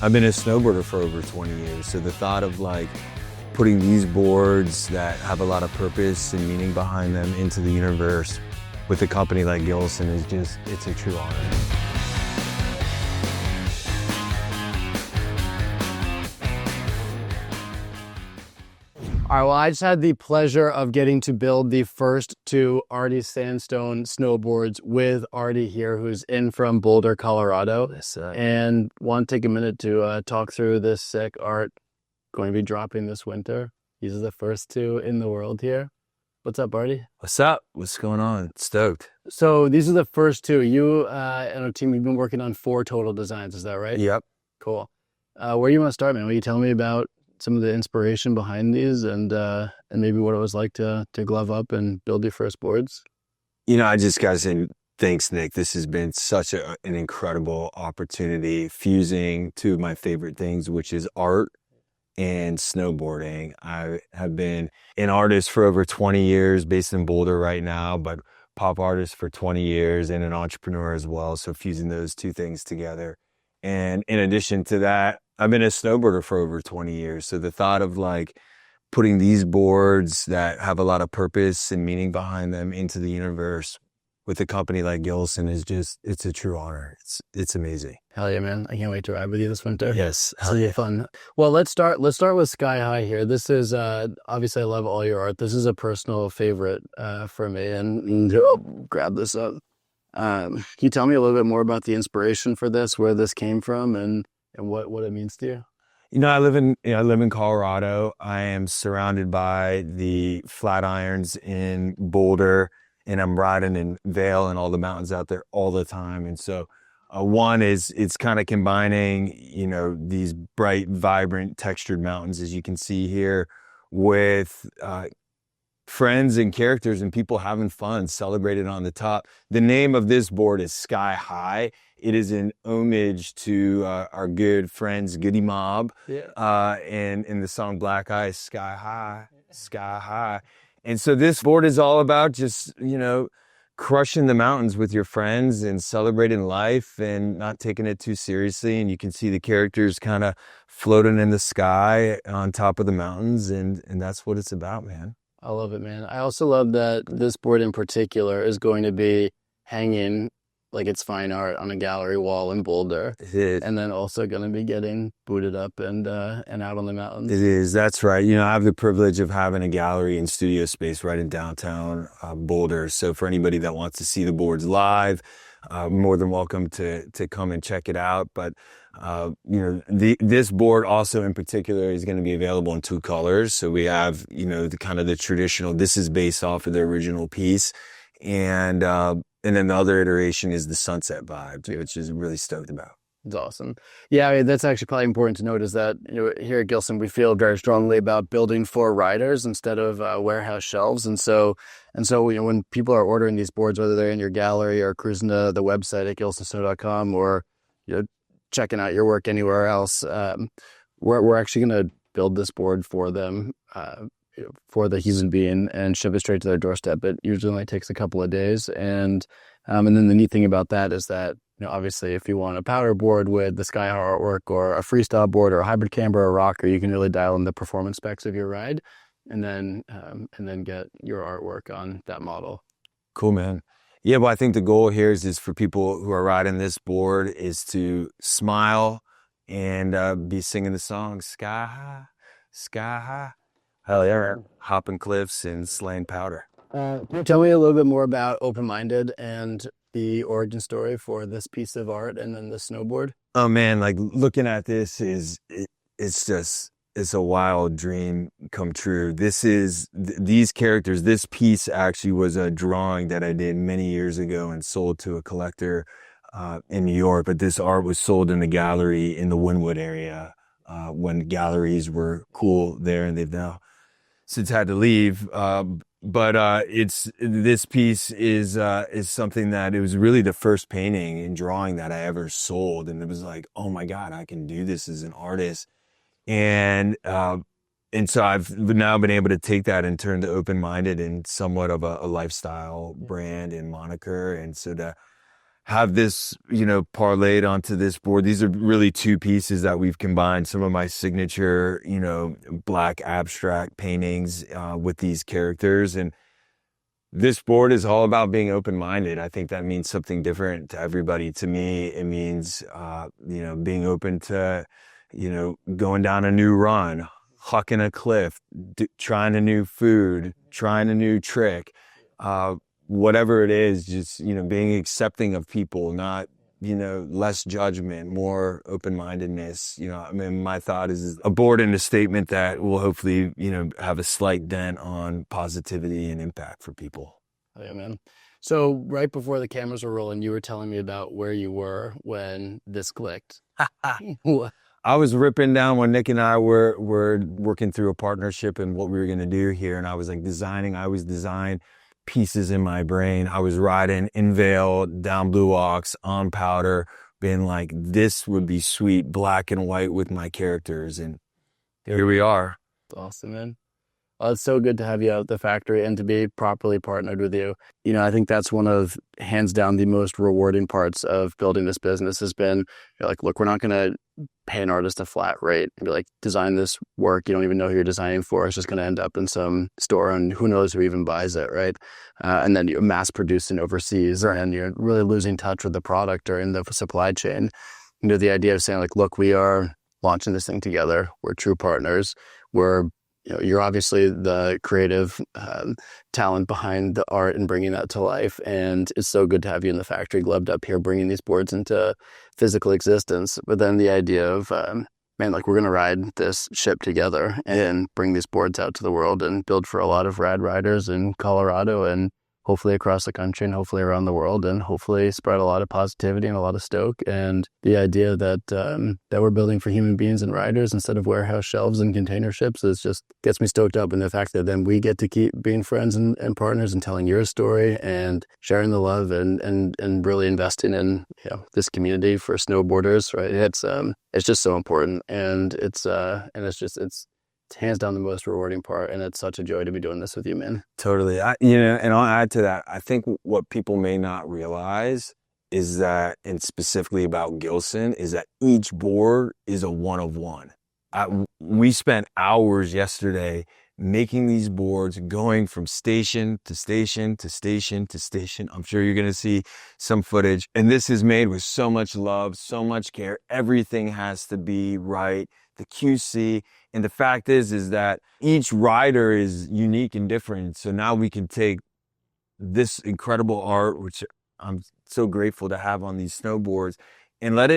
I've been a snowboarder for over 20 years, so the thought of like putting these boards that have a lot of purpose and meaning behind them into the universe with a company like Gilson is just, it's a true honor. All right, well, I just had the pleasure of getting to build the first two Artie Sandstone snowboards with Artie here, who's in from Boulder, Colorado. Yes, and want to take a minute to talk through this sick art going to be dropping this winter. These are the first two in the world here. What's up, Artie? What's up? What's going on? Stoked. So these are the first two. You and a team, you've been working on 4 total designs, is that right? Yep. Cool. Where do you want to start, man? Will you tell me about some of the inspiration behind these and maybe what it was like to glove up and build your first boards? You know, I just got to say thanks, Nick. This has been such an incredible opportunity, fusing two of my favorite things, which is art and snowboarding. I have been an artist for over 20 years, based in Boulder right now, but pop artist for 20 years and an entrepreneur as well. So fusing those two things together. And in addition to that, I've been a snowboarder for over 20 years. So the thought of like putting these boards that have a lot of purpose and meaning behind them into the universe with a company like Gilson is just, it's a true honor. It's amazing. Hell yeah, man. I can't wait to ride with you this winter. Yes. It'll be fun. Well, let's start with Sky High here. This is, obviously I love all your art. This is a personal favorite for me, and grab this up. Can you tell me a little bit more about the inspiration for this, where this came from and what it means to you? You know, I live in Colorado. I am surrounded by the flat irons in Boulder, and I'm riding in Vail and all the mountains out there all the time. And so one is, it's kind of combining, you know, these bright, vibrant, textured mountains, as you can see here, with friends and characters and people having fun, celebrated on the top. The name of this board is Sky High. It is an homage to our good friends Goody Mob, and in the song Black Ice, Sky High, Sky High. And so this board is all about just, you know, crushing the mountains with your friends and celebrating life and not taking it too seriously. And you can see the characters kind of floating in the sky on top of the mountains, and that's what it's about, man. I love it, man. I also love that this board in particular is going to be hanging like it's fine art on a gallery wall in Boulder. It is. And then also going to be getting booted up and out on the mountains. It is. That's right. You know, I have the privilege of having a gallery and studio space right in downtown Boulder. So for anybody that wants to see the boards live, more than welcome to come and check it out. But you know, this board also in particular is going to be available in 2 colors. So we have, you know, the kind of the traditional. This is based off of the original piece, and then the other iteration is the sunset vibe, which is really stoked about. It's awesome. Yeah, I mean, that's actually probably important to note is that, you know, here at Gilson, we feel very strongly about building for riders instead of warehouse shelves. And so, you know, when people are ordering these boards, whether they're in your gallery or cruising to the website at gilsonsnow.com or, you know, checking out your work anywhere else, we're actually going to build this board for them, for the human being, and ship it straight to their doorstep. It usually only takes a couple of days. And then the neat thing about that is that, you know, obviously if you want a powder board with the Sky High artwork or a freestyle board or a hybrid camber or a rocker, you can really dial in the performance specs of your ride and then get your artwork on that model. Cool, man. Yeah, well, I think the goal here is for people who are riding this board is to smile and be singing the song Sky High, Sky High. Hell yeah, hopping cliffs and slaying powder. Tell me a little bit more about Open Minded and the origin story for this piece of art and then the snowboard. Oh man, like looking at this it's a wild dream come true. These characters, this piece actually was a drawing that I did many years ago and sold to a collector in New York, but this art was sold in a gallery in the Wynwood area when galleries were cool there, and they've now since had to leave. But this piece is something that it was really the first painting and drawing that I ever sold. And it was like, oh my God, I can do this as an artist. And so I've now been able to take that and turn to Open Minded and somewhat of a lifestyle brand and moniker. And so to have this, parlayed onto this board. These are really two pieces that we've combined some of my signature, black abstract paintings with these characters. And this board is all about being open-minded. I think that means something different to everybody. To me, it means, being open to, going down a new run, hucking a cliff, trying a new food, trying a new trick. Whatever it is, just, being accepting of people, not, less judgment, more open-mindedness. I mean, my thought is a board and a statement that will hopefully, have a slight dent on positivity and impact for people. Oh, yeah, man. So right before the cameras were rolling, you were telling me about where you were when this clicked. I was ripping down when Nick and I were working through a partnership and what we were going to do here. And I was like I was designing pieces in my brain. I was riding in Vail, down Blue Ox, on powder, being like, this would be sweet, black and white with my characters. And here we are. That's awesome, man. Well, it's so good to have you out at the factory and to be properly partnered with you. I think that's one of, hands down, the most rewarding parts of building this business has been, you're like, look, we're not going to pay an artist a flat rate and be like, design this work. You don't even know who you're designing for. It's just going to end up in some store and who knows who even buys it, right? And then you're mass producing overseas and you're really losing touch with the product or in the supply chain. The idea of saying like, look, we are launching this thing together. We're true partners. You're obviously the creative talent behind the art and bringing that to life. And it's so good to have you in the factory gloved up here, bringing these boards into physical existence. But then the idea of, we're going to ride this ship together and bring these boards out to the world and build for a lot of rad riders in Colorado and hopefully across the country and hopefully around the world and hopefully spread a lot of positivity and a lot of stoke. And the idea that that we're building for human beings and riders instead of warehouse shelves and container ships is just gets me stoked up. And the fact that then we get to keep being friends and partners and telling your story and sharing the love and really investing in this community for snowboarders, right? It's just so important. And it's hands down the most rewarding part, and it's such a joy to be doing this with you, man. Totally. And I'll add to that. I think what people may not realize is that, and specifically about Gilson, is that each board is a one of one. We spent hours yesterday making these boards, going from station to station to station to station. I'm sure you're going to see some footage. And this is made with so much love, so much care. Everything has to be right. The QC. And the fact is that each rider is unique and different. So now we can take this incredible art, which I'm so grateful to have on these snowboards, and let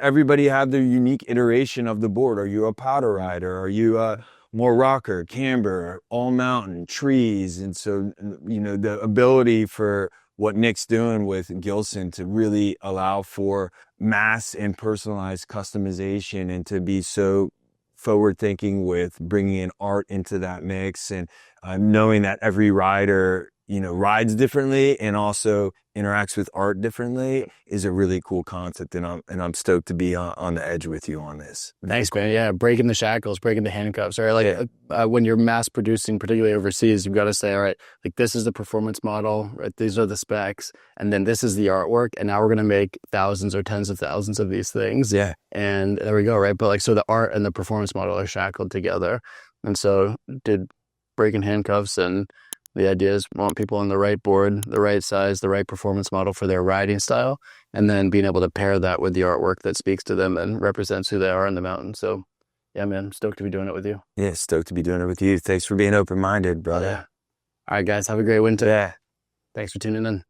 everybody have their unique iteration of the board. Are you a powder rider? Are you a more rocker, camber, all mountain, trees? And so, the ability for what Nick's doing with Gilson to really allow for mass and personalized customization and to be so forward thinking with bringing in art into that mix and knowing that every rider, rides differently and also interacts with art differently is a really cool concept. And I'm stoked to be on the edge with you on this. Thanks, man. Yeah. Breaking the shackles, breaking the handcuffs, right? When you're mass producing, particularly overseas, you've got to say, all right, like this is the performance model, right? These are the specs. And then this is the artwork. And now we're going to make thousands or tens of thousands of these things. Yeah. And there we go. Right. But so the art and the performance model are shackled together. And so did breaking handcuffs, and the idea is we want people on the right board, the right size, the right performance model for their riding style, and then being able to pair that with the artwork that speaks to them and represents who they are in the mountain. So, yeah, man, stoked to be doing it with you. Yeah, stoked to be doing it with you. Thanks for being open-minded, brother. Yeah. All right, guys, have a great winter. Yeah. Thanks for tuning in.